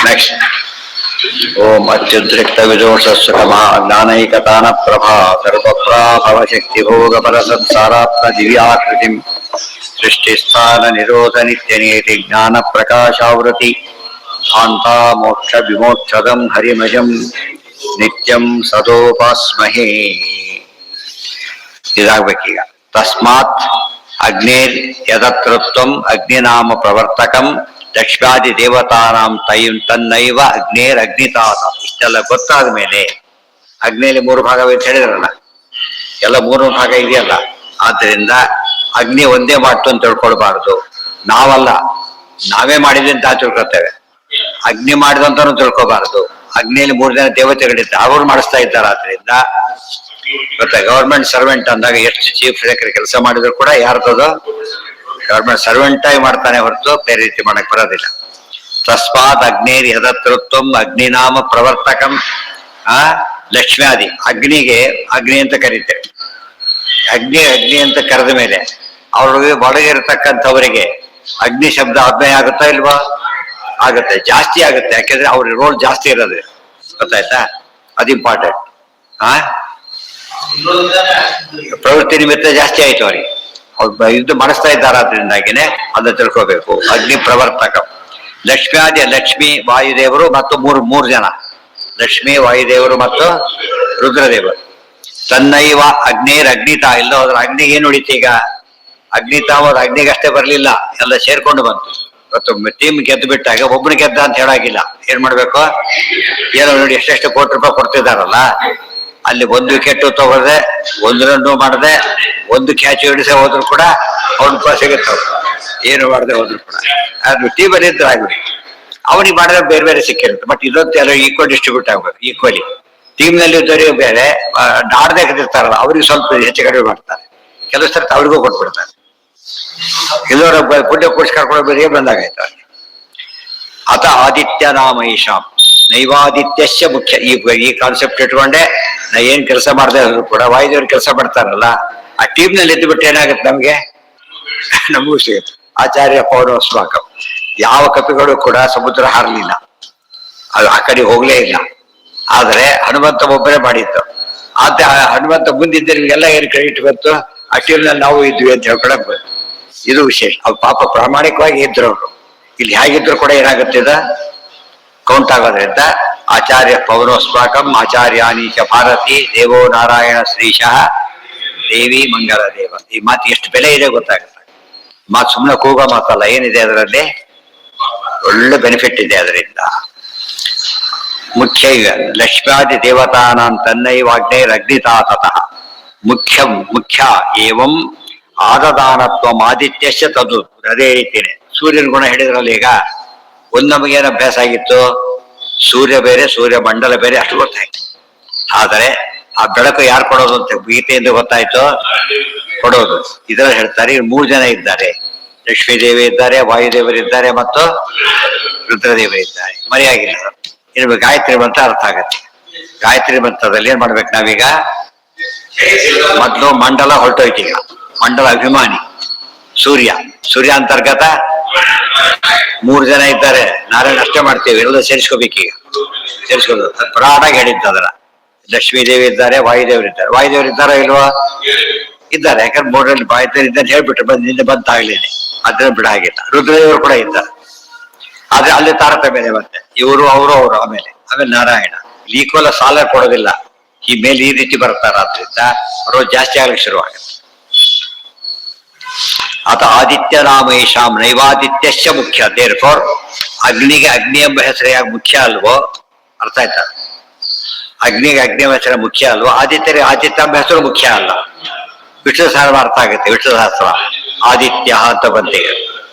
Next ಓಂ ಅತ್ಯುದ್ರಿಕ್ತ ವಿದೋಷಸ್ವತಮಃ ಜ್ಞಾನೈಕತಾನ ಪ್ರಭಾ ಸರ್ವಪ್ರಾಭವ ಶಕ್ತಿ ಭೋಗ ಪರಸತ್ಸಾರಾತ್ಮ ದಿವ್ಯಾಕೃತಿಂ ಸೃಷ್ಟಿಸ್ಥಾನ ನಿರೋಧ ನಿತ್ಯ ನೇತಿ ಜ್ಞಾನ ಪ್ರಕಾಶಾವೃತಿ ಧಾಂತಾ ಮೋಕ್ಷ ವಿಮೋಕ್ಷದಂ ಹರಿಮಜಂ ನಿತ್ಯಂ ಸದೋಪಾಸ್ಮಹೇ. ಇದಾಗಬೇಕೀಗ. ತಸ್ಮಾತ್ ಅಗ್ನೇರ್ ಯದತೃತ್ವಂ ಅಗ್ನಿನಾಮ ಪ್ರವರ್ತಕಂ ಲಕ್ಷ್ಮ್ಯಾದಿ ದೇವತಾನಾಂ ತನ್ನೈವ ಅಗ್ನೇರ್ ಅಗ್ನಿತಾತ. ಇಷ್ಟೆಲ್ಲ ಗೊತ್ತಾದ ಮೇಲೆ ಅಗ್ನಿಯಲ್ಲಿ 3 ಭಾಗ ಅಂತ ಹೇಳಿದ್ರಲ್ಲ, ಎಲ್ಲ 3 ಭಾಗ ಇದೆಯಲ್ಲ, ಆದ್ದರಿಂದ ಅಗ್ನಿ ಒಂದೇ ಮಾಡ್ತು ಅಂತ ತಿಳ್ಕೊಳ್ಬಾರ್ದು. ನಾವಲ್ಲ, ನಾವೇ ಮಾಡಿದ್ವಿ ಅಂತ ತಿಳ್ಕೊಳ್ತೇವೆ. ಅಗ್ನಿ ಮಾಡಿದಂತಾನು ತಿಳ್ಕೊಬಾರ್ದು. ಅಗ್ನಿಯಲ್ಲಿ 3 ಜನ ದೇವತೆಗಳಿದ್ದಾರೆ, ಅವರು ಮಾಡಿಸ್ತಾ ಇದ್ದಾರೆ. ಆದ್ರಿಂದ ಗೊತ್ತಾ, ಗವರ್ಮೆಂಟ್ ಸರ್ವೆಂಟ್ ಅಂದಾಗ ಎಷ್ಟು ಚೀಫ್ ಸೆಕ್ರೆಟರಿ ಕೆಲಸ ಮಾಡಿದ್ರು ಕೂಡ ಯಾರ್ದದು ಗವರ್ಮೆಂಟ್ ಸರ್ವೆಂಟ್ ಆಗಿ ಮಾಡ್ತಾನೆ ಹೊರತು ಬೇರೆ ರೀತಿ ಮಾಡಕ್ ಬರೋದಿಲ್ಲ. ತಸ್ಮಾತ್ ಅಗ್ನೇರ್ ಯದತೃತ್ವಂ ಅಗ್ನಿನಾಮ ಪ್ರವರ್ತಕಂ. ಲಕ್ಷ್ಮ್ಯಾದಿ ಅಗ್ನಿಗೆ ಅಗ್ನಿ ಅಂತ ಕರೀತೇವೆ. ಅಗ್ನಿ ಅಂತ ಕರೆದ ಮೇಲೆ ಅವ್ರಿಗೆ ಒಳಗಿರತಕ್ಕಂಥವರಿಗೆ ಅಗ್ನಿ ಶಬ್ದ ಅನ್ವಯ ಆಗುತ್ತಾ ಇಲ್ವಾ? ಆಗುತ್ತೆ, ಜಾಸ್ತಿ ಆಗುತ್ತೆ. ಯಾಕೆಂದ್ರೆ ಅವ್ರ ರೋಲ್ ಜಾಸ್ತಿ ಇರೋದು, ಗೊತ್ತಾಯ್ತಾ? ಅದು ಇಂಪಾರ್ಟೆಂಟ್. ಪ್ರವೃತ್ತಿ ನಿಮಿತ್ತ ಜಾಸ್ತಿ ಆಯ್ತು ಅವ್ರಿಗೆ, ಅವ್ರು ಇದು ಮಾಡಿಸ್ತಾ ಇದ್ದಾರೆ. ಅದರಿಂದಾಗಿನೇ ಅದನ್ನ ತಿಳ್ಕೋಬೇಕು. ಅಗ್ನಿ ಪ್ರವರ್ತಕ. ಲಕ್ಷ್ಮ್ಯಾದಿ ಲಕ್ಷ್ಮಿ ವಾಯುದೇವರು ಮತ್ತು ಮೂರು ಜನ, ಲಕ್ಷ್ಮಿ ವಾಯುದೇವರು ಮತ್ತು ರುದ್ರದೇವರು. ತನ್ನೈವ ಅಗ್ನೇರ್ ಅಗ್ನಿತ. ಇಲ್ಲ ಹೋದ್ರ ಅಗ್ನಿ ಏನ್ ಉಳಿತು ಈಗ? ಅಗ್ನಿತ ಹೋದ್ರೆ ಅಗ್ನಿಗಷ್ಟೇ ಬರ್ಲಿಲ್ಲ, ಎಲ್ಲ ಸೇರ್ಕೊಂಡು ಬಂತು. ಇವತ್ತು ಟೀಮ್ ಗೆದ್ದು ಬಿಟ್ಟಾಗ ಒಬ್ಬನ ಗೆದ್ದ ಅಂತ ಹೇಳಾಗಿಲ್ಲ. ಏನ್ ಮಾಡ್ಬೇಕು? ಏನೋ ನೋಡಿ, ಎಷ್ಟೆಷ್ಟು ಕೋಟಿ ರೂಪಾಯಿ ಕೊಡ್ತಿದಾರಲ್ಲ, ಅಲ್ಲಿ 1 ವಿಕೆಟ್ ತಗೊಳ್ದೆ, 1 ರನ್ ಮಾಡದೆ, 1 ಕ್ಯಾಚ್ ಹಿಡಿಸೆ ಹೋದ್ರು ಕೂಡ ಅವ್ನ ಸಿಗುತ್ತೆ. ಏನು ಮಾಡದೆ ಹೋದ್ರು ಕೂಡ ಅದು ಟೀಮಲ್ಲಿ ಇದ್ರೆ ಆಗ್ಬಿಡಿ. ಅವನಿಗೆ ಮಾಡಿದ್ರೆ ಬೇರೆ ಬೇರೆ ಸಿಕ್ಕಿರುತ್ತೆ. ಬಟ್ ಇದೊಂದು ಎಲ್ಲ ಈಕ್ವಲ್ ಡಿಸ್ಟ್ರಿಬ್ಯೂಟ್ ಆಗ್ಬೇಕು. ಈಕ್ವಲಿ ಟೀಮ್ ನಲ್ಲಿ ಇದ್ದವರಿಗೆ ಬೇರೆ, ಆಡದೆ ಇರ್ತಾರಲ್ಲ ಅವ್ರಿಗೆ ಸ್ವಲ್ಪ ಹೆಚ್ಚು ಕಡಿಮೆ ಮಾಡ್ತಾರೆ. ಕೆಲವು ಸರ್ತಿ ಅವ್ರಿಗೂ ಕೊಟ್ಬಿಡ್ತಾರೆ. ಎಲ್ಲರ ಪುಣ್ಯ ಕೂಡಿಸಿ ಕರ್ಕೊಂಡು ಬೇರೆ ಬಂದಾಗಾಯ್ತು. ಅತ ಆದಿತ್ಯ ನಾಮ ಈಶಾಂ ನೈವಾದಿತ್ಯಸ್ಯ ಮುಖ್ಯ. ಈ ಕಾನ್ಸೆಪ್ಟ್ ಇಟ್ಕೊಂಡೆ ನಾ ಏನ್ ಕೆಲಸ ಮಾಡದೆ ಆದ್ರೂ ಕೂಡ ವಾಯುದೇವ್ರು ಕೆಲಸ ಮಾಡ್ತಾರಲ್ಲ, ಆ ಟೀಮ್ ನಲ್ಲಿ ಎದ್ದು ಬಿಟ್ಟು ಏನಾಗುತ್ತೆ ನಮ್ಗೆ? ನಮಗೂ ಸಿಗುತ್ತೆ. ಆಚಾರ್ಯ ಪೌರಸ್ವಾಕಂ. ಯಾವ ಕಪಿಗಳು ಕೂಡ ಸಮುದ್ರ ಹಾರಲಿಲ್ಲ, ಅದು ಆ ಕಡೆ ಹೋಗ್ಲೇ ಇಲ್ಲ. ಆದ್ರೆ ಹನುಮಂತ ಒಬ್ಬರೇ ಮಾಡಿತ್ತು. ಆತ ಹನುಮಂತ ಮುಂದಿದ್ದರಿಗೆಲ್ಲ ಏನು ಕ್ರೆಡಿಟ್ ಬಂತು? ಆ ಟೀಮ್ ನಲ್ಲಿ ನಾವು ಇದ್ವಿ ಅಂತ ಹೇಳ್ಕೊಳಕ್ ಬಂತು. ಇದು ವಿಶೇಷ. ಅವ್ರು ಪಾಪ ಪ್ರಾಮಾಣಿಕವಾಗಿ ಇದ್ರು ಅವರು. ಇಲ್ಲಿ ಹೇಗಿದ್ರು ಕೂಡ ಏನಾಗುತ್ತಿದ ಕೌಂಟ್ ಆಗೋದ್ರಿಂದ ಆಚಾರ್ಯ ಪೌರೋಸ್ವಾಕಂ ಆಚಾರ್ಯಾನಿ ಚ ಭಾರತಿ ದೇವೋ ನಾರಾಯಣ ಶ್ರೀಶಃ ದೇವಿ ಮಂಗಲ ದೇವ. ಈ ಮಾತು ಎಷ್ಟು ಬೆಲೆ ಇದೆ ಗೊತ್ತಾಗುತ್ತೆ. ಮಾತು ಸುಮ್ಮನೆ ಕೂಗೋ ಮಾತಲ್ಲ, ಏನಿದೆ ಅದರಲ್ಲಿ? ಒಳ್ಳೆ ಬೆನಿಫಿಟ್ ಇದೆ ಅದರಿಂದ. ಮುಖ್ಯ ಲಕ್ಷ್ಮ್ಯಾದಿ ದೇವತಾನಾಂ ತನ್ನೈವಾಗ್ನೇರ್ ಅಗ್ನಿತಾತತಃ ಮುಖ್ಯ ಏವಂ ಆದದಾನತ್ವಂ ಆದಿತ್ಯಶ್ಚ ತದು. ಅದೇ ರೀತಿನೇ ಸೂರ್ಯನ ಗುಣ ಹೇಳಿದ್ರಲ್ಲ. ಈಗ ನಮಗೇನು ಅಭ್ಯಾಸ ಆಗಿತ್ತು? ಸೂರ್ಯ ಬೇರೆ, ಸೂರ್ಯ ಮಂಡಲ ಬೇರೆ, ಅಷ್ಟು ಗೊತ್ತಾಯ್ತು. ಆದರೆ ಆ ಬೆಳಕು ಯಾರು ಕೊಡೋದು ಅಂತ ಗೀತೆಯಿಂದ ಗೊತ್ತಾಯ್ತು, ಕೊಡೋದು. ಇದರಲ್ಲಿ ಹೇಳ್ತಾರೆ 3 ಜನ ಇದ್ದಾರೆ. ಲಕ್ಷ್ಮೀ ದೇವಿ ಇದ್ದಾರೆ, ವಾಯುದೇವರಿದ್ದಾರೆ ಮತ್ತು ರುದ್ರದೇವರಿದ್ದಾರೆ. ಮರೆಯಾಗಿಲ್ಲ. ಇನ್ನು ಗಾಯತ್ರಿ ಮಂತ್ರ ಅರ್ಥ ಆಗತ್ತೆ. ಗಾಯತ್ರಿ ಮಂತ್ರದಲ್ಲಿ ಏನ್ ಮಾಡ್ಬೇಕು ನಾವೀಗ? ಮೊದಲು ಮಂಡಲ ಹೊರಟೋಯ್ತು. ಈಗ ಮಂಡಲ ಅಭಿಮಾನಿ ಸೂರ್ಯ ಅಂತರ್ಗತ 3 ಜನ ಇದ್ದಾರೆ. ನಾರಾಯಣ ಅಷ್ಟೇ ಮಾಡ್ತೇವೆ, ಎಲ್ಲ ಸೇರಿಸ್ಕೋಬೇಕೀಗ. ಸೇರಿಸ್ಕೋಬೇಕು. ಪ್ರಾಣಾಗಿ ಹೇಳಿದ್ದು ಅದರ. ಲಕ್ಷ್ಮೀ ದೇವಿ ಇದ್ದಾರೆ, ವಾಯುದೇವರಿದ್ದಾರೆ. ವಾಯುದೇವರಿದ್ದಾರೋ ಇಲ್ವಾ? ಇದ್ದಾರೆ. ಯಾಕಂದ್ರೆ 3ರಲ್ಲಿ ವಾಯುದೇವರು ಇದ್ದಾರೆ ಹೇಳ್ಬಿಟ್ರೆ ನಿನ್ನೆ ಬಂತಾಗ್ಲೇನೆ, ಅದನ್ನ ಬಿಡ ಆಗಿಲ್ಲ. ರುದ್ರದೇವರು ಕೂಡ ಇದ್ದಾರೆ. ಆದ್ರೆ ಅಲ್ಲಿ ತಾರತಮ್ಯ ಮತ್ತೆ ಇವರು ಅವರು ಆಮೇಲೆ ನಾರಾಯಣ ಈಕ್ವಲ್ ಸಾಲ ಕೊಡೋದಿಲ್ಲ. ಈ ಮೇಲೆ ಈ ರೀತಿ ಬರ್ತಾರ. ಆದ್ರಿಂದ ರೋಜ್ ಜಾಸ್ತಿ ಆಗ್ಲಿಕ್ಕೆ ಶುರುವಾಗುತ್ತೆ. ಅತ ಆದಿತ್ಯ ನಾಮೇಶಾಂ ನೈವಾದಿತ್ಯಶ್ಚ ಮುಖ್ಯ. ದೇರ್ಫೋರ್ ಅಗ್ನಿಗೆ ಅಗ್ನಿ ಎಂಬ ಹೆಸರು ಯಾಕೆ ಮುಖ್ಯ ಅಲ್ವೋ? ಅರ್ಥ ಆಯ್ತಾ? ಅಗ್ನಿಗೆ ಅಗ್ನಿ ಎಂಬ ಹೆಸರು ಮುಖ್ಯ ಅಲ್ವೋ? ಆದಿತ್ಯರಿಗೆ ಆದಿತ್ಯ ಎಂಬ ಹೆಸರು ಮುಖ್ಯ ಅಲ್ಲ. ವಿಷ್ಣು ಸಹಸ್ರ ಅರ್ಥ ಆಗುತ್ತೆ. ವಿಷ್ಣು ಸಹಸ್ರ ಆದಿತ್ಯ ಅಂತ ಬಂತೀಗ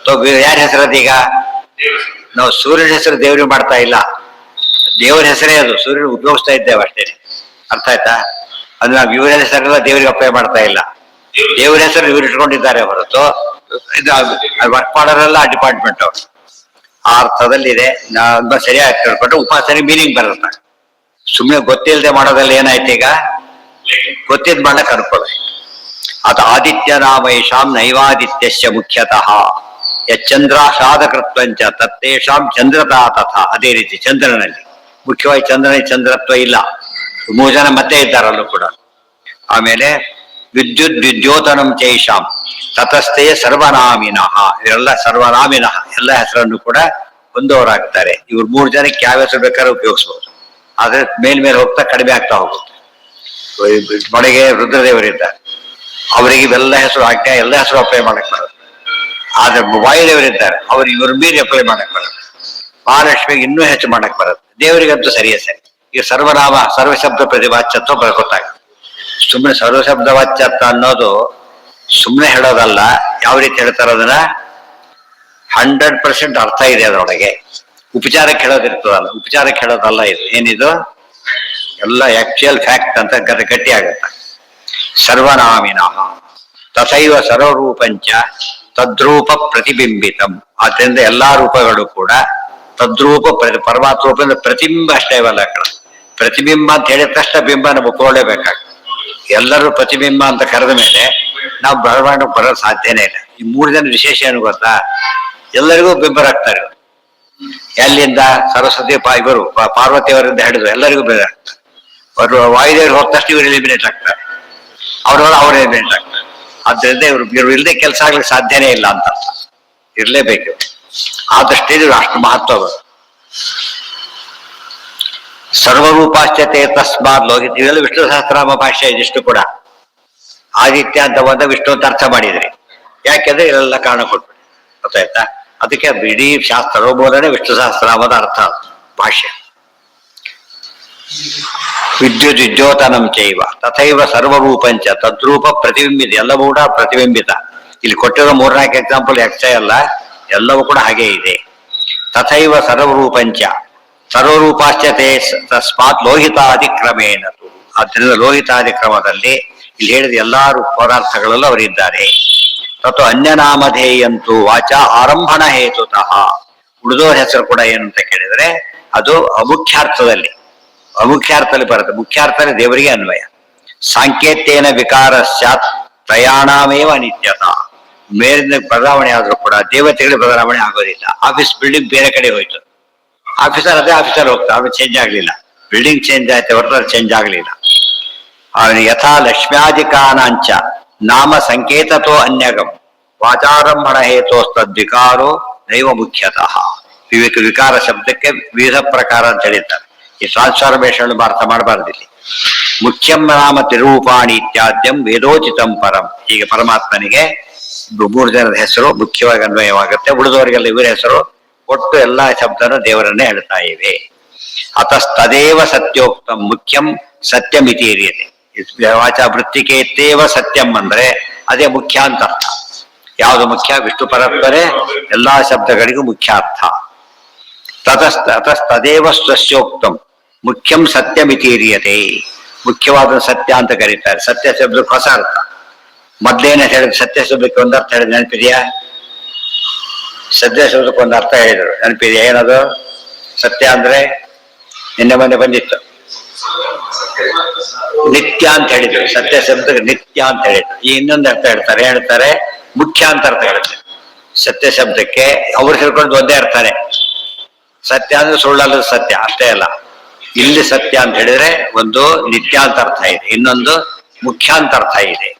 ಯಾರ ಹೆಸರದೀಗ? ನಾವು ಸೂರ್ಯನ ಹೆಸರು ದೇವ್ರಿಗೆ ಮಾಡ್ತಾ ಇಲ್ಲ, ದೇವರ ಹೆಸರೇ ಅದು. ಸೂರ್ಯನ ಉಪಯೋಗಿಸ್ತಾ ಇದ್ದೇವೆ ಅಷ್ಟೇ. ಅರ್ಥ ಆಯ್ತಾ? ಅದು ನಾವು ಇವರ ಹೆಸರೆಲ್ಲ ದೇವರಿಗೆ ಅಪ್ಲೈ ಮಾಡ್ತಾ ಇಲ್ಲ. ದೇವರ ಹೆಸರು ಇವರು ಇಟ್ಕೊಂಡಿದ್ದಾರೆ ಹೊರತು ಇದು ವರ್ಕ್ ಮಾಡೋರೆಲ್ಲ ಆ ಡಿಪಾರ್ಟ್ಮೆಂಟ್ ಅವರು. ಆ ಅರ್ಥದಲ್ಲಿದೆ. ನಾವು ಸರಿಯಾಗಿ ತಿಳ್ಕೊಂಡ್ರೆ ಉಪಾಸನೆ ಮೀನಿಂಗ್ ಬರುತ್ತೆ. ಸುಮ್ಮನೆ ಗೊತ್ತಿಲ್ಲದೆ ಮಾಡೋದ್ರಲ್ಲಿ ಏನಾಯ್ತು? ಈಗ ಗೊತ್ತಿದ್ ಮಾಡಕ್ ಅನುಕೂಲ. ಅದು ಆದಿತ್ಯ ನಾಮೈಷಾಂ ನೈವಾದಿತ್ಯಶ್ಚ ಮುಖ್ಯತಃ ಯಚ್ಚಂದ್ರಾಷಾದಕೃತ್ವಂಚ ತತ್ತೇಷಾಂ ಚಂದ್ರತಾ ತಥಾ. ಅದೇ ರೀತಿ ಚಂದ್ರನಲ್ಲಿ ಮುಖ್ಯವಾಗಿ ಚಂದ್ರನಲ್ಲಿ ಚಂದ್ರತ್ವ ಇಲ್ಲ. 3 ಜನ ಮತ್ತೆ ಇದ್ದಾರಲ್ಲೂ ಕೂಡ. ಆಮೇಲೆ ವಿದ್ಯುತ್ ವಿದ್ಯೋತನಂ ಚೈಷಾಂ ತತಸ್ಥೆ ಸರ್ವನಾಮಿನಃ. ಇವರೆಲ್ಲ ಸರ್ವನಾಮಿನಃ, ಎಲ್ಲ ಹೆಸರನ್ನು ಕೂಡ ಹೊಂದವರಾಗ್ತಾರೆ. ಇವ್ರು 3 ಜನಕ್ಕೆ ಯಾವ ಹೆಸರು ಬೇಕಾದ್ರೂ ಉಪಯೋಗಿಸ್ಬೋದು. ಆದ್ರೆ ಮೇಲ್ಮೇಲೆ ಹೋಗ್ತಾ ಕಡಿಮೆ ಆಗ್ತಾ ಹೋಗುತ್ತೆ. ಮೊಳಗೆ ರುದ್ರದೇವರಿದ್ದಾರೆ, ಅವರಿಗೆ ಇವೆಲ್ಲ ಹೆಸರು ಆಜ್ಞೆ ಎಲ್ಲ ಹೆಸರು ಅಪ್ಲೈ ಮಾಡಕ್ ಬರುತ್ತೆ. ಆದ್ರೆ ವಾಯುದೇವರಿದ್ದಾರೆ, ಅವ್ರಿಗೆ ಇವ್ರ ಮೀರಿ ಅಪ್ಲೈ ಮಾಡಕ್ ಬರುತ್ತೆ. ಮಹಾಲಕ್ಷ್ಮಿಗೆ ಇನ್ನೂ ಹೆಚ್ಚು ಮಾಡಕ್ ಬರುತ್ತೆ. ದೇವರಿಗಂತೂ ಸರಿಯೇ ಸರಿ. ಈಗ ಸರ್ವನಾಮ ಸರ್ವಶಬ್ದ ಪ್ರತಿವಾಚ್ಯತ್ವ ಗೊತ್ತಾಗುತ್ತೆ. ಸುಮ್ಮನೆ ಸರ್ವಶಬ್ದವಾಚ್ಯತ್ವ ಅನ್ನೋದು ಸುಮ್ಮನೆ ಹೇಳೋದಲ್ಲ. ಯಾವ ರೀತಿ ಹೇಳ್ತಾರ ಅದನ್ನ 100% ಅರ್ಥ ಇದೆ ಅದರೊಳಗೆ. ಉಪಚಾರಕ್ಕೆ ಹೇಳೋದಿರ್ತದಲ್ಲ, ಉಪಚಾರಕ್ಕೆ ಹೇಳೋದಲ್ಲ ಇದು. ಏನಿದು ಎಲ್ಲ ಆಕ್ಚುಯಲ್ ಫ್ಯಾಕ್ಟ್ ಅಂತ ಗಟ್ಟಿ ಆಗುತ್ತೆ. ಸರ್ವನಾಮಿನಃ ತಥೈವ ಸರ್ವರೂಪಂಚ ತದ್ರೂಪ ಪ್ರತಿಬಿಂಬಿತಂ. ಆದ್ರಿಂದ ಎಲ್ಲಾ ರೂಪಗಳು ಕೂಡ ತದ್ರೂಪ ಪರಮಾತ್ಮ ರೂಪದಿಂದ ಪ್ರತಿಬಿಂಬ ಅಷ್ಟೇ ಇವಲ್ಲ. ಪ್ರತಿಬಿಂಬ ಅಂತ ಹೇಳಿದ ತಕ್ಷಣ ಬಿಂಬ ನಮ್ಗೆ ಒಪ್ಕೊಳ್ಳೇಬೇಕಾಗ್ತದೆ. ಎಲ್ಲರೂ ಪ್ರತಿಬಿಂಬ ಅಂತ ಕರೆದ ಮೇಲೆ ನಾವು ಬ್ರಹ್ಮಾಂಡಕ್ಕೆ ಬರೋದು ಸಾಧ್ಯನೇ ಇಲ್ಲ. ಈ 3 ಜನ ವಿಶೇಷ ಏನು ಗೊತ್ತಾ, ಎಲ್ಲರಿಗೂ ಬಿಂಬರಾಗ್ತಾರೆ. ಎಲ್ಲಿಂದ ಸರಸ್ವತಿ ಇವರು ಪಾರ್ವತಿಯವರಿಂದ ಹಿಡಿದು ಎಲ್ಲರಿಗೂ ಬೇರಾಗ್ತಾರೆ. ಅವರು ವಾಯುದೇವರು ಹೋದ ತಕ್ಷಣ ಇವರು ಎಲಿಮಿನೇಟ್ ಆಗ್ತಾರೆ, ಅವ್ರು ಎಲಿಮಿನೇಟ್ ಆಗ್ತಾರೆ. ಆದ್ರಿಂದ ಇವ್ರು ಇಲ್ಲದೆ ಕೆಲಸ ಆಗ್ಲಿಕ್ಕೆ ಸಾಧ್ಯನೇ ಇಲ್ಲ ಅಂತ ಅರ್ಥ. ಇರ್ಲೇಬೇಕು. ಆ ದೃಷ್ಟಿಯಲ್ಲಿ ಅಷ್ಟು ಮಹತ್ವ. ಸರ್ವರೂಪಾಶ್ಚತೆ ತಸ್ಮಾತ್ ಲೋಹಿತ. ಇವೆಲ್ಲ ವಿಷ್ಣು ಸಹಸ್ರನಾಮ ಭಾಷೆ ಇದಿಷ್ಟು ಕೂಡ. ಆದಿತ್ಯ ಅಂತ ಬಂದ ವಿಷ್ಣು ಅಂತ ಅರ್ಥ ಮಾಡಿದ್ರಿ. ಯಾಕೆಂದ್ರೆ ಇವೆಲ್ಲ ಕಾರಣ ಕೊಟ್ಬಿಡಿ, ಗೊತ್ತಾಯ್ತಾ? ಅದಕ್ಕೆ ಇಡೀ ಶಾಸ್ತ್ರ ಬೋಧನೆ ವಿಷ್ಣು ಸಹಸ್ರನಾಮದ ಅರ್ಥ ಭಾಷ್ಯ. ವಿದ್ಯುತ್ ವಿದ್ಯೋತನಂ ಚೈವ ತಥೈವ ಸರ್ವರೂಪಂಚ ತದ್ರೂಪ ಪ್ರತಿಬಿಂಬಿತ. ಎಲ್ಲವೂ ಕೂಡ ಪ್ರತಿಬಿಂಬಿತ. ಇಲ್ಲಿ ಕೊಟ್ಟಿರೋ 3-4 ಎಕ್ಸಾಂಪಲ್ ಎಕ್ಸ್ಟ್ರಾ ಅಲ್ಲ, ಎಲ್ಲವೂ ಕೂಡ ಹಾಗೇ ಇದೆ. ತಥೈವ ಸರ್ವರೂಪಂಚ ಸರ್ವರೂಪಾಶ್ಚತೆ ತಸ್ಮಾತ್ ಲೋಹಿತಾದಿಕ್ರಮೇಣ. ಆದ್ದರಿಂದ ಲೋಹಿತಾದಿಕ್ರಮದಲ್ಲಿ ಇಲ್ಲಿ ಹೇಳಿದ ಎಲ್ಲಾ ಪದಾರ್ಥಗಳಲ್ಲೂ ಅವರಿದ್ದಾರೆ. ತತ್ತು ಅನ್ಯನಾಮಧೇಯಂತೂ ವಾಚ ಆರಂಭಣ ಹೇತುತಃ. ಉಳಿದೋರ ಹೆಸರು ಕೂಡ ಏನಂತ ಕೇಳಿದ್ರೆ ಅದು ಅಮುಖ್ಯಾರ್ಥದಲ್ಲಿ ಬರುತ್ತೆ. ಮುಖ್ಯಾರ್ಥದಲ್ಲಿ ದೇವರಿಗೆ ಅನ್ವಯ. ಸಾಂಕೇತ್ಯೇನ ವಿಕಾರ ಸ್ಯಾತ್ ಪ್ರಯಾಣಮೇವ ನಿತ್ಯತ. ಮೇಲಿನ ಬದಲಾವಣೆ ಆದ್ರೂ ಕೂಡ ದೇವತೆಗಳಿಗೆ ಬದಲಾವಣೆ ಆಗೋದಿಲ್ಲ. ಆಫೀಸ್ ಬಿಲ್ಡಿಂಗ್ ಬೇರೆ ಕಡೆ ಹೋಯ್ತು, ಆಫೀಸರ್ ಅದೇ ಆಫೀಸರ್ ಹೋಗ್ತಾ, ಅವ್ರು ಚೇಂಜ್ ಆಗ್ಲಿಲ್ಲ. ಬಿಲ್ಡಿಂಗ್ ಚೇಂಜ್ ಆಯ್ತು ಹೊರತು ಚೇಂಜ್ ಆಗ್ಲಿಲ್ಲ. ಯಥಾ ಲಕ್ಷ್ಮ್ಯಾಧಿಕಾನಾಂಚ ನಾಮ ಸಂಕೇತತೋ ಅನ್ಯಗಂ ವಾಚಾರಂಭಣ ಹೇತೋಸ್ತದ್ವಿಕಾರೋ ನೈವ ಮುಖ್ಯತಃ. ವಿಕಾರ ಶಬ್ದಕ್ಕೆ ವಿವಿಧ ಪ್ರಕಾರ ಅಂತ ಹೇಳಿದ್ದಾರೆ. ಈ ಟ್ರಾನ್ಸ್ಫಾರ್ಮೇಶನ್ ಅರ್ಥ ಮಾಡಬಾರ್ದಿಲ್ಲಿ. ಮುಖ್ಯಂ ನಾಮ ತಿರೂಪಾಣಿ ಇತ್ಯಾದ್ಯಂ ವೇದೋಚಿತಂ ಪರಂ. ಹೀಗೆ ಪರಮಾತ್ಮನಿಗೆ 3 ಜನದ ಹೆಸರು ಮುಖ್ಯವಾಗಿ ಅನ್ವಯವಾಗುತ್ತೆ. ಉಳಿದವರಿಗೆಲ್ಲ ಇವರ ಹೆಸರು. ಒಟ್ಟು ಎಲ್ಲಾ ಶಬ್ದನು ದೇವರನ್ನೇ ಹೇಳ್ತಾ ಇವೆ. ಅತಸ್ತದೇವ ಸತ್ಯೋಕ್ತಂ ಮುಖ್ಯಂ ಸತ್ಯಮಿತಿ ಇರಿಯತೆ. ವಾಚ ವೃತ್ತಿಕೇತೇವ ಸತ್ಯಂ ಅಂದ್ರೆ ಅದೇ ಮುಖ್ಯ ಅಂತ ಅರ್ಥ. ಯಾವುದು ಮುಖ್ಯ? ವಿಷ್ಣು ಪರತ್ವರೇ ಎಲ್ಲಾ ಶಬ್ದಗಳಿಗೂ ಮುಖ್ಯ ಅರ್ಥ. ತತಸ್ತದೇವ ಸ್ವಸ್ಯೋಕ್ತಂ ಮುಖ್ಯಂ ಸತ್ಯಮಿತಿ ಇರಿಯತೆ. ಮುಖ್ಯವಾದ ಸತ್ಯ ಅಂತ ಕರೀತಾರೆ. ಸತ್ಯ ಶಬ್ದಕ್ಕೆ ಹೊಸ ಅರ್ಥ. ಮೊದ್ಲೇನ ಹೇಳಿದ್ರು, ಸತ್ಯ ಶಬ್ದಕ್ಕೆ ಒಂದು ಅರ್ಥ ಹೇಳಿದ್ ನೆನಪಿದೆಯಾ? ಸತ್ಯ ಶಬ್ದಕ್ಕೆ ಒಂದು ಅರ್ಥ ಹೇಳಿದ್ರು, ನೆನಪಿದೆಯಾ? ಏನದು ಸತ್ಯ ಅಂದ್ರೆ? ನಿನ್ನೆ ಮೊನ್ನೆ ಬಂದಿತ್ತು. ನಿತ್ಯ ಅಂತ ಹೇಳಿದ್ರು. ಸತ್ಯ ಶಬ್ದಕ್ಕೆ ನಿತ್ಯ ಅಂತ ಹೇಳಿದ್ರು. ಈ ಇನ್ನೊಂದು ಅರ್ಥ ಹೇಳ್ತಾರೆ ಮುಖ್ಯ ಅಂತ ಅರ್ಥ ಹೇಳ್ತಾರೆ. ಸತ್ಯ ಶಬ್ದಕ್ಕೆ ಅವ್ರು ಹೇಳ್ಕೊಂಡು ಒಂದೇ ಅರ್ಥನೇ. ಸತ್ಯ ಅಂದ್ರೆ ಸುಳ್ಳಲ್ಲದ ಸತ್ಯ ಅಷ್ಟೇ ಅಲ್ಲ. ಇಲ್ಲಿ ಸತ್ಯ ಅಂತ ಹೇಳಿದ್ರೆ ಒಂದು ನಿತ್ಯ ಅಂತ ಅರ್ಥ ಇದೆ, ಇನ್ನೊಂದು ಮುಖ್ಯ ಅಂತ ಅರ್ಥ ಇದೆ.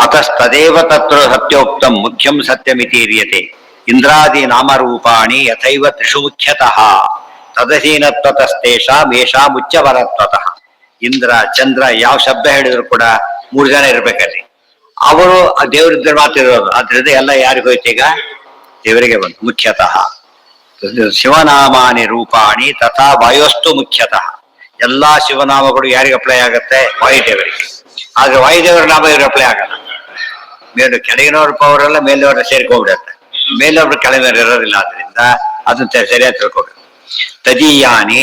ಅತಸ್ತದೇವ ತತ್ರ ಸತ್ಯೋಕ್ತಂ ಮುಖ್ಯಂ ಸತ್ಯಮಿತಿ ಇರಿಯತೆ. ಇಂದ್ರಾದಿ ನಾಮರೂಪಾಣಿ ಯಥೈವ ತ್ರಿಷು ಮುಖ್ಯತಃ ತದಹೀನತ್ವತಸ್ತೇಷಾಂ ಯೇಷಾಂ ಉಚ್ಚವರತ್ವತಃ. ಇಂದ್ರ ಚಂದ್ರ ಯಾವ ಶಬ್ದ ಹೇಳಿದ್ರು ಕೂಡ 3 ಜನ ಇರ್ಬೇಕಲ್ಲಿ. ಅವರು ದೇವರಿದ್ರೆ ಮಾತಿರೋದು. ಆದ್ರಿಂದ ಎಲ್ಲ ಯಾರಿಗೂ ಹೋಯ್ತು? ಈಗ ದೇವರಿಗೆ ಬಂತು ಮುಖ್ಯತಃ. ಶಿವನಾಮಾನಿ ರೂಪಾಣಿ ತಥಾ ವಾಯೋಸ್ತು ಮುಖ್ಯತಃ. ಎಲ್ಲಾ ಶಿವನಾಮಗಳು ಯಾರಿಗೆ ಅಪ್ಲೈ ಆಗುತ್ತೆ? ವಾಯುದೇವರಿಗೆ. ಆದ್ರೆ ವಾಯುದೇವರ ನಾಮ ಇವ್ರಿಗೆ ಅಪ್ಲೈ ಆಗಲ್ಲ. ಮೇಲೆ ಕೆಳಗಿನವ್ರ ಪವರೆಲ್ಲ ಮೇಲವ್ರ ಸೇರ್ಕೊಂಡ್ಬಿಡುತ್ತೆ. ಮೇಲವ್ರ ಕೆಳಗಿನ ಇರೋದಿಲ್ಲ. ಆದ್ರಿಂದ ಅದನ್ನ ಸರಿಯಾಗಿ ತಿಳ್ಕೊಬೇಕು. ತದೀಯಾನಿ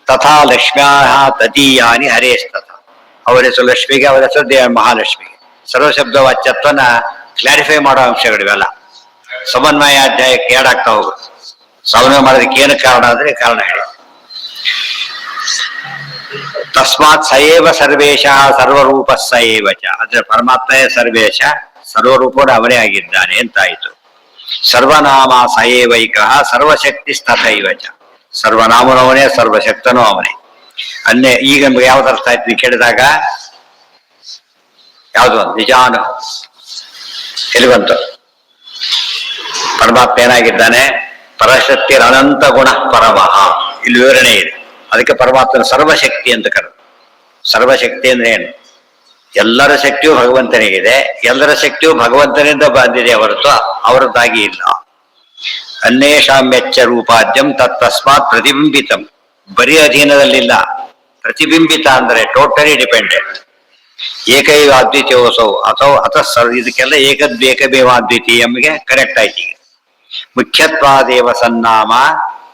ತಥಾ ಲಕ್ಷ್ಮ್ಯಾ ತದೀಯಾನಿ ಹರೇಸ್ತಥ. ಅವರ ಹೆಸರು ಲಕ್ಷ್ಮಿಗೆ, ಅವರ ಹೆಸರು ಮಹಾಲಕ್ಷ್ಮಿಗೆ. ಸರ್ವಶಬ್ದ ವಾಚ್ಯತ್ವನ ಕ್ಲಾರಿಫೈ ಮಾಡೋ ಅಂಶಗಳಿವೆಲ್ಲ. ಸಮನ್ವಯಾಧ್ಯಾಯಕ್ಕೆ ಏಡಾಗ್ತಾ ಹೋಗುತ್ತೆ. ಸಮನ್ವಯ ಮಾಡೋದಕ್ಕೆ ಏನು ಕಾರಣ ಅಂದ್ರೆ ಕಾರಣ ಹೇಳಿ. ತಸ್ಮಾತ್ ಸಯೇವ ಸರ್ವೇಶ ಸರ್ವರೂಪ ಸಯೇವ ಚ. ಅಂದ್ರೆ ಪರಮಾತ್ಮೇ ಸರ್ವೇಶ, ಸರ್ವರೂಪೋಡ ಅವನೇ ಆಗಿದ್ದಾನೆ ಅಂತಾಯಿತು. ಸರ್ವನಾಮ ಸಯೇವೈಕ ಸರ್ವಶಕ್ತಿ ತಥೈವಚ. ಸರ್ವನಾಮನವನೇ, ಸರ್ವಶಕ್ತನೂ ಅವನೇ. ಅನ್ನೇ ಈಗ ನಮ್ಗೆ ಯಾವ್ದು ಅರ್ಥ ಆಯ್ತು ಕೇಳಿದಾಗ? ಯಾವುದು ನಿಜಾನು ಎಲ್ಲಿ ಬಂತು? ಪರಮಾತ್ಮ ಏನಾಗಿದ್ದಾನೆ? ಪರಶಕ್ತಿ ಅನಂತ ಗುಣ ಪರಮಃ. ಇಲ್ಲಿ ವಿವರಣೆ ಇದೆ. ಅದಕ್ಕೆ ಪರಮಾತ್ಮನ ಸರ್ವಶಕ್ತಿ ಅಂತ ಕರೆದು. ಸರ್ವಶಕ್ತಿ ಅಂದ್ರೆ ಏನು? ಎಲ್ಲರ ಶಕ್ತಿಯೂ ಭಗವಂತನಿಗಿದೆ, ಎಲ್ಲರ ಶಕ್ತಿಯು ಭಗವಂತನಿಂದ ಬಂದಿದೆ ಹೊರತು ಅವರದ್ದಾಗಿ ಇಲ್ಲ. ಅನ್ಯೇಷಾಮ್ಯಚ್ಚ ರೂಪಾದ್ಯಂ ತತ್ತಸ್ಮಾತ್ ಪ್ರತಿಬಿಂಬಿತಂ. ಬರೀ ಅಧೀನದಲ್ಲಿಲ್ಲ, ಪ್ರತಿಬಿಂಬಿತ ಅಂದ್ರೆ ಟೋಟಲಿ ಡಿಪೆಂಡೆಂಟ್. ಏಕೈವ ಅದ್ವಿತೀಯೋಸೌ ಅಥವಾ ಇದಕ್ಕೆಲ್ಲ ಏಕದ್ವೇಕಮೇವಾದ್ವಿತೀಯಂಗೆ ಕರೆಕ್ಟ್ ಆಯ್ತು. ಈಗ ಮುಖ್ಯತ್ವಾದೇವ ಸನ್ನಾಮ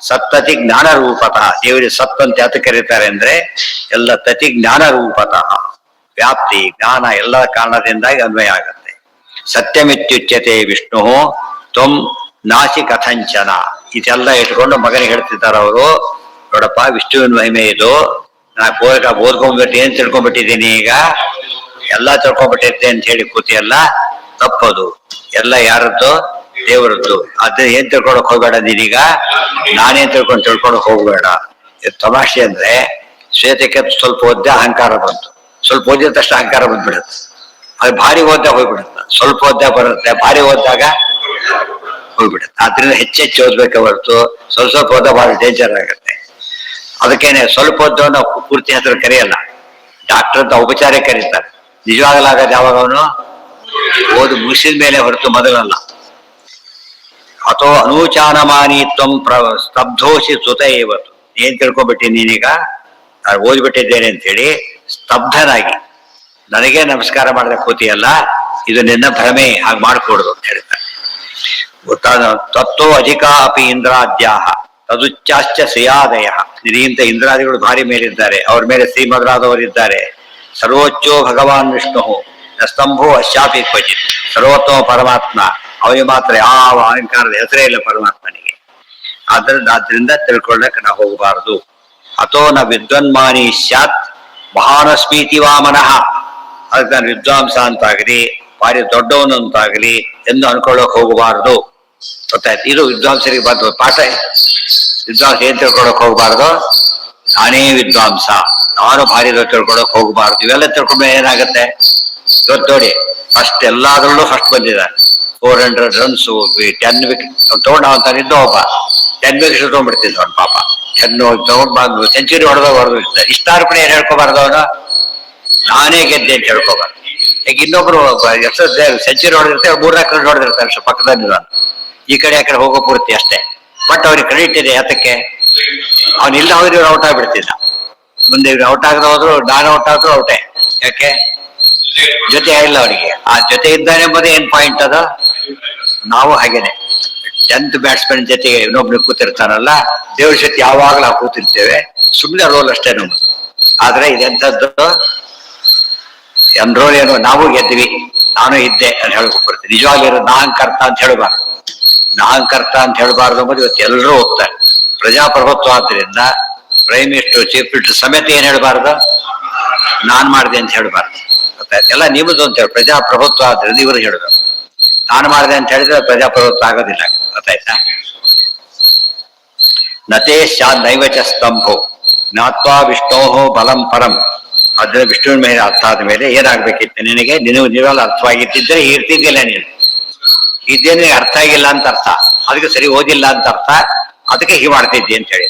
ಸತ್ತತಿ ಜ್ಞಾನ ರೂಪತಃ. ದೇವರಿಗೆ ಸತ್ ಅಂತ ಯಾತ ಕರೀತಾರೆ ಅಂದ್ರೆ ಎಲ್ಲ ತತಿ ಜ್ಞಾನ ರೂಪತಃ. ವ್ಯಾಪ್ತಿ ಜ್ಞಾನ ಎಲ್ಲ ಕಾರಣದಿಂದಾಗಿ ಅನ್ವಯ ಆಗುತ್ತೆ. ಸತ್ಯಮಿತ್ಯುಚ್ಯತೆ ವಿಷ್ಣು ತ್ವಂ ನಾಸಿ ಕಥಂಚನ. ಇದೆಲ್ಲ ಇಟ್ಕೊಂಡು ಮಗನಿಗೆ ಹೇಳ್ತಿದ್ದಾರೆ ಅವರು. ನೋಡಪ್ಪ, ವಿಷ್ಣುವಿನ ಮಹಿಮೆ ಇದು. ನಾ ಓದ್ಕೊಂಡ್ಬಿಟ್ಟು ಏನ್ ತಿಳ್ಕೊಂಡ್ಬಿಟ್ಟಿದ್ದೀನಿ, ಈಗ ಎಲ್ಲ ತಿಳ್ಕೊಂಡ್ಬಿಟ್ಟಿದ್ದೆ ಅಂತ ಹೇಳಿ ಕೂತಿಯಲ್ಲ, ತಪ್ಪದು. ಎಲ್ಲ ಯಾರದ್ದು? ದೇವರದ್ದು. ಅದ್ರ ಏನ್ ತಿಳ್ಕೊಳಕ್ ಹೋಗ್ಬೇಡ ನೀನೀಗ. ನಾನೇನ್ ತಿಳ್ಕೊಳಕ್ ಹೋಗ್ಬೇಡ. ತಮಾಷೆ ಅಂದ್ರೆ ಶ್ವೇತಕ್ಕೆ ಸ್ವಲ್ಪ ಓದ್ದೆ ಅಹಂಕಾರ ಬಂತು, ಸ್ವಲ್ಪ ಓದಿದ ತಕ್ಷಣ ಅಹಂಕಾರ ಬಂದ್ಬಿಡುತ್ತೆ. ಅದು ಭಾರಿ ಓದ್ದಾಗ ಹೋಗ್ಬಿಡುತ್ತೆ. ಸ್ವಲ್ಪ ಓದ್ದಾಗ ಬರುತ್ತೆ, ಭಾರಿ ಓದ್ದಾಗ ಹೋಗ್ಬಿಡುತ್ತೆ. ಆದ್ರಿಂದ ಹೆಚ್ಚೆಚ್ಚು ಓದ್ಬೇಕೆ ಹೊರತು ಸ್ವಲ್ಪ ಓದ ಬಹಳ ಡೇಂಜರ್ ಆಗುತ್ತೆ. ಅದಕ್ಕೇನೆ ಸ್ವಲ್ಪ ಓದೋನು ಪೂರ್ತಿ ಹೆಸರು ಕರೆಯಲ್ಲ, ಡಾಕ್ಟರ್ ಅಂತ ಔಪಚಾರಿಕ ಕರೀತಾರೆ. ನಿಜವಾಗಲಾಗದು ಯಾವಾಗ ಅವನು ಓದು ಮುಗಿಸಿದ ಮೇಲೆ ಹೊರತು ಮೊದಲಲ್ಲ. ಅಥೋ ಅನೂಚಾನಮಾನಿತ್ವಂ ಸ್ತಬ್ಧೋಷಿ ಸುತ ಇವತ್ತು. ಏನ್ ತಿಳ್ಕೊಂಡ್ಬಿಟ್ಟಿ ನೀನೀಗ? ನಾನು ಓದ್ಬಿಟ್ಟಿದ್ದೇನೆ ಅಂತೇಳಿ ಸ್ತಬ್ಧನಾಗಿ ನನಗೆ ನಮಸ್ಕಾರ ಮಾಡಿದ ಕೂತಿಯಲ್ಲ, ಇದು ನಿನ್ನ ಭ್ರಮೆ, ಹಾಗೆ ಮಾಡ್ಕೊಡುದು ಅಂತ ಹೇಳ್ತಾರೆ. ತತ್ವ ಅಧಿಕ ಅಪಿ ಇಂದ್ರಾದ್ಯಾಹ ತದುಚ್ಚಾಶ್ಚ ಶ್ರೇಯಾದಯ. ನಿರೀಂತ ಇಂದ್ರಾದಿಗಳು ಭಾರಿ ಮೇಲಿದ್ದಾರೆ, ಅವ್ರ ಮೇಲೆ ಶ್ರೀಮದ್ರಾದವರಿದ್ದಾರೆ. ಸರ್ವೋಚ್ಚೋ ಭಗವಾನ್ ವಿಷ್ಣು ಸ್ತಂಭೋ ಅಶ್ಯಾಪಿ ಕ್ವಚಿತ್. ಸರ್ವೋತ್ತಮ ಪರಮಾತ್ಮ, ಅವನಿಗೆ ಮಾತ್ರ ಯಾವ ಅಹಂಕಾರದ ಹೆಸರೇ ಇಲ್ಲ ಪರಮಾತ್ಮನಿಗೆ. ಆದ್ರಿಂದ ತಿಳ್ಕೊಳ್ಳಕ್ಕೆ ನಾವು ಹೋಗಬಾರದು. ಅಥೋ ನ ವಿದ್ವನ್ಮಾನಿ ಸ್ಯಾತ್ ಮಹಾನಸ್ಮೀತಿ ವಾಮನಃ. ಅದಕ್ಕೆ ನಾನು ವಿದ್ವಾಂಸ ಅಂತಾಗಲಿ ಭಾರಿ ದೊಡ್ಡವನು ಅಂತಾಗಲಿ ಎಂದು ಅನ್ಕೊಳ್ಳೋಕೆ ಹೋಗಬಾರದು. ಗೊತ್ತಾಯ್ತು? ಇದು ವಿದ್ವಾಂಸರಿಗೆ ಬಂದ ಪಾಠ. ವಿದ್ವಾಂಸ ಏನ್ ತಿಳ್ಕೊಳಕ್ ಹೋಗ್ಬಾರ್ದು? ನಾನೇ ವಿದ್ವಾಂಸ, ನಾನು ಭಾರಿ ತಿಳ್ಕೊಳಕ್ ಹೋಗ್ಬಾರ್ದು. ಇವೆಲ್ಲ ತಿಳ್ಕೊಂಡ್ರೆ ಏನಾಗುತ್ತೆ? ಇವತ್ತು ನೋಡಿ, ಫಸ್ಟ್ ಎಲ್ಲಾದ್ರಲ್ಲೂ ಫಸ್ಟ್ ಬಂದಿದ್ದಾರೆ. 400 ರನ್ಸು, 10 ವಿಕೆಟ್ ತಗೊಂಡವಂತ ಇದ್ದ ಒಬ್ಬ 10 ವಿಕೆಟ್ ತಗೊಂಡ್ಬಿಡ್ತಿದ್ದ ಅವನು ಪಾಪ. 10 ತಗೊಂಡ್ ಸೆಂಚುರಿ ಹೊಡೆದಿರ್ತಾರೆ. ಇಷ್ಟಾರ್ಪಣೆ ಏನ್ ಹೇಳ್ಕೊಬಾರ್ದು ಅವನು? ನಾನೇ ಗೆದ್ದೆ ಅಂತ ಹೇಳ್ಕೊಬಾರ್ದು. ಈಗ ಇನ್ನೊಬ್ರು ಸೆಂಚುರಿ ಹೊಡೆದಿರ್ತಾರೆ, 3-4 ರನ್ ಹೊಡೆದಿರ್ತಾರೆ ಪಕ್ಕದಲ್ಲಿ. ಈ ಕಡೆ ಆ ಕಡೆ ಹೋಗೋ ಪೂರ್ತಿ ಅಷ್ಟೇ. ಬಟ್ ಅವ್ರಿಗೆ ಕ್ರೆಡಿಟ್ ಇದೆ. ಯಾತಕ್ಕೆ? ಅವನಿಲ್ಲ ಹೋದ್ರೆ ಇವ್ರು ಔಟ್ ಆಗ್ಬಿಡ್ತಿಲ್ಲ. ಮುಂದೆ ಇವ್ರು ಔಟ್ ಆಗದ ಹೋದ್ರು, ನಾನು ಔಟ್ ಆದ್ರೂ ಔಟೇ. ಯಾಕೆ? ಜೊತೆ ಆಗಿಲ್ಲ ಅವರಿಗೆ. ಆ ಜೊತೆ ಇದ್ದಾನೆ ಎಂಬುದೇ ಏನ್ ಪಾಯಿಂಟ್ ಅದು. ನಾವು ಹಾಗೇನೆ 10th ಬ್ಯಾಟ್ಸ್ಮನ್ ಜೊತೆಗೆ ಇನ್ನೊಬ್ರು ಕೂತಿರ್ತಾನಲ್ಲ, ದೇವ್ರ ಜೊತೆ ಯಾವಾಗಲೂ ನಾವು ಕೂತಿರ್ತೇವೆ. ಸುಮ್ಮನೆ ರೋಲ್ ಅಷ್ಟೇ ನಮ್ದು. ಆದ್ರೆ ಇದೆಂಥದ್ದು ರೋಲ್ ಏನು? ನಾವು ಗೆದ್ವಿ, ನಾನು ಇದ್ದೆ ಅಂತ ಹೇಳ್ಬೇಕು ಬರ್ತೀವಿ. ನಿಜವಾಗಿರೋ ನಾಹಂಕರ್ತ ಅಂತ ಹೇಳ್ಬಾರ್ದು. ನಾಹಂಕರ್ತ ಅಂತ ಹೇಳ್ಬಾರ್ದು ಅಂಬುದು ಇವತ್ತು ಎಲ್ಲರೂ ಹೋಗ್ತಾರೆ. ಪ್ರಜಾಪ್ರಭುತ್ವ ಆದ್ರಿಂದ ಪ್ರೈಮ್ ಮಿನಿಸ್ಟರ್, ಚೀಫ್ ಮಿನಿಸ್ಟರ್ ಸಮೇತ ಏನ್ ಹೇಳ್ಬಾರ್ದು? ನಾನ್ ಮಾಡಿದೆ ಅಂತ ಹೇಳ್ಬಾರ್ದು. ಗೊತ್ತಾಯ್ತು? ಎಲ್ಲ ನಿಮ್ಮದು ಅಂತ ಹೇಳಿ ಪ್ರಜಾಪ್ರಭುತ್ವ ಆದ್ರಿಂದ ಇವರು ಹೇಳಬೇಕು. ನಾನು ಮಾಡಿದೆ ಅಂತ ಹೇಳಿದ್ರೆ ಪ್ರಜಾಪ್ರಭುತ್ವ ಆಗೋದಿಲ್ಲ. ಗೊತ್ತಾಯ್ತಾ? ನತೇ ಶಾನ್ ನೈವಚ ಸ್ತಂಭೋ ಜ್ಞಾತ್ವಾ ವಿಷ್ಣೋ ಬಲಂ ಪರಂ. ಅದ್ರ ವಿಷ್ಣುವಿನ ಮೇಲೆ ಅರ್ಥ ಆದ ಮೇಲೆ ಏನಾಗ್ಬೇಕಿತ್ತು ನಿನಗೆ? ನೀವೆಲ್ಲ ಅರ್ಥವಾಗಿದ್ದಿದ್ರೆ ಇರ್ತಿದ್ದಿಲ್ಲ. ನೀನು ಇದ್ದೇನೆ ಅರ್ಥ ಆಗಿಲ್ಲ ಅಂತ ಅರ್ಥ, ಅದಕ್ಕೆ ಸರಿ ಓದಿಲ್ಲ ಅಂತ ಅರ್ಥ, ಅದಕ್ಕೆ ಹೀಗೆ ಮಾಡ್ತಿದ್ದಿ ಅಂತ ಹೇಳಿ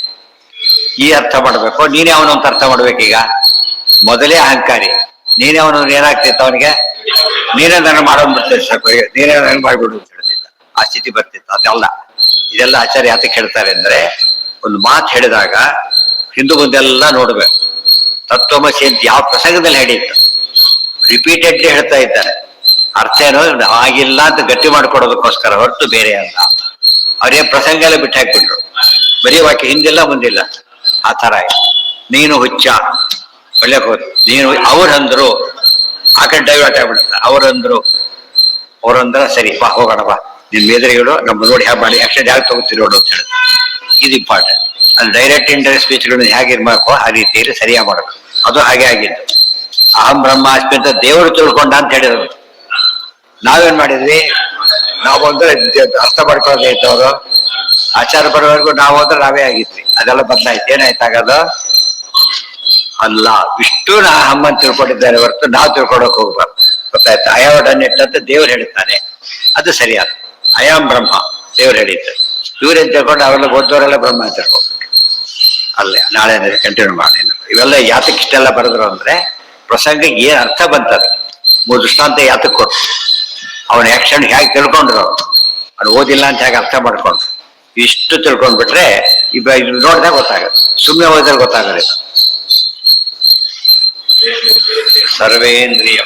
ಈ ಅರ್ಥ ಮಾಡ್ಬೇಕು. ನೀನೇ ಅವನು ಅಂತ ಅರ್ಥ ಮಾಡ್ಬೇಕೀಗ. ಮೊದಲೇ ಅಹಂಕಾರಿ, ನೀನೇ ಅವನು ಏನಾಗ್ತಿತ್ತು ಅವನಿಗೆ? ನೀನೇ ನನ್ನ ಮಾಡೋನ್ ಬಿಡ್ತಿದ್ದ, ಸಾಕು ನೀನೇ ನನ್ನ ಮಾಡ್ಬಿಡು ಅಂತ ಹೇಳ್ತಿದ್ದ. ಆ ಸ್ಥಿತಿ ಬರ್ತಿತ್ತು. ಅದಲ್ಲ, ಇದೆಲ್ಲ ಆಚಾರ್ಯ ಯಾತಕ್ಕೆ ಹೇಳ್ತಾರೆ ಅಂದ್ರೆ, ಒಂದು ಮಾತು ಹೇಳಿದಾಗ ಹಿಂದೂ ಮುಂದೆಲ್ಲ ನೋಡ್ಬೇಕು. ತತ್ವಮಸಿ ಅಂತ ಯಾವ ಪ್ರಸಂಗದಲ್ಲಿ ಹೇಳಿದ್ದು ರಿಪೀಟೆಡ್ಲಿ ಹೇಳ್ತಾ ಇದ್ದಾರೆ. ಅರ್ಥ ಏನೋ ಆಗಿಲ್ಲ ಅಂತ ಗಟ್ಟಿ ಮಾಡ್ಕೊಡೋದಕ್ಕೋಸ್ಕರ ಹೊರತು ಬೇರೆ ಅಲ್ಲ. ಅವರೇ ಪ್ರಸಂಗ ಎಲ್ಲ ಬಿಟ್ಟು ಹಾಕ್ಬಿಟ್ರು. ಬರೀ ವಾಕ್ಯ ಹಿಂದಿಲ್ಲ ಮುಂದಿಲ್ಲ. ಆ ತರ ನೀನು ಹುಚ್ಚ ಒಳ್ಳೆ ಹೋದ್, ನೀನು ಅವ್ರಂದ್ರು ಆ ಕಡೆ ಡೈವರ್ಟ್ ಆಗ್ಬಿಡುತ್ತೆ. ಅವ್ರಂದ್ರ ಸರಿ ಬಾ ಹೋಗೋಣ ಬಾ, ನಿನ್ ಮೇದರಿಗಳು ನಮ್ಮ ನೋಡಿ ಹ್ಯಾ ಮಾಡಿ ಆಕ್ಷನ್ ಯಾಕೆ ತಗೋತೀರಿ ನೋಡು ಅಂತ ಹೇಳಿದ್ರು. ಇದು ಇಂಪಾರ್ಟೆಂಟ್. ಅಲ್ಲಿ ಡೈರೆಕ್ಟ್ ಇಂಡೈರೆಕ್ಟ್ ಸ್ಪೀಚ್ಗಳನ್ನ ಹೇಗಿರ್ಬೇಕು ಆ ರೀತಿಯಲ್ಲಿ ಸರಿಯಾಗಿ ಮಾಡಬೇಕು. ಅದು ಹಾಗೆ ಆಗಿದ್ದು. ಅಹಂ ಬ್ರಹ್ಮಾಸ್ಮಿ ಅಂತ ದೇವರು ತಿಳ್ಕೊಂಡ ಅಂತ ಹೇಳಿದ್ರು. ನಾವೇನ್ ಮಾಡಿದ್ವಿ, ನಾವು ಅಂದ್ರೆ ಅರ್ಥ ಮಾಡ್ಕೊಳ್ಳೋದೇ ಇದ್ದವರು, ಆಚಾರ ಬರೋವರೆಗೂ ನಾವು ಅಂದ್ರೆ ನಾವೇ ಆಗಿದ್ವಿ. ಅದೆಲ್ಲ ಬದಲಾಯ್ತು. ಏನಾಯ್ತು ಆಗದು? ಅಲ್ಲ, ವಿಷ್ಣುನ ಅಹಮ್ಮನ್ ತಿಳ್ಕೊಂಡಿದ್ದಾರೆ ಹೊರತು ನಾವು ತಿಳ್ಕೊಳಕ್ ಹೋಗ್ಬಾರ್ದು. ಗೊತ್ತಾಯ್ತು? ಅಯಾವಡನ್ನಿಟ್ ಅಂತ ದೇವ್ರು ಹೇಳ್ತಾನೆ, ಅದು ಸರಿಯಾದ. ಅಯಾಮ್ ಬ್ರಹ್ಮ ದೇವ್ರು ಹೇಳಿದ್ದು. ಇವ್ರೇನ್ ತಿಳ್ಕೊಂಡು ಅವೆಲ್ಲ ಓದೋರೆಲ್ಲ ಬ್ರಹ್ಮ ಅಂತ ತಿಳ್ಕೊಂಡು ಅಲ್ಲೇ ನಾಳೆ ಕಂಟಿನ್ಯೂ ಮಾಡಿ. ಇವೆಲ್ಲ ಯಾತಕ್ಕೆ ಇಷ್ಟೆಲ್ಲ ಬರೆದ್ರು ಅಂದ್ರೆ ಪ್ರಸಂಗಕ್ಕೆ ಏನ್ ಅರ್ಥ ಬಂತದೆ. ಮೂರು ದೃಷ್ಟಾಂತ ಯಾತಕ್ಕೆ ಕೊಟ್ಟು ಅವನ ಆಕ್ಷನ್ ಹೇಗೆ ತಿಳ್ಕೊಂಡ್ರು, ಅವ್ನು ಓದಿಲ್ಲ ಅಂತ ಹೇಗೆ ಅರ್ಥ ಮಾಡ್ಕೊಂಡು ಇಷ್ಟು ತಿಳ್ಕೊಂಡ್ಬಿಟ್ರೆ ಇದು ನೋಡಿದಾಗ ಗೊತ್ತಾಗತ್ತೆ. ಸುಮ್ಮನೆ ಓದಿದ್ರೆ ಗೊತ್ತಾಗಲ್ಲ. ಸರ್ವೇಂದ್ರಿಯ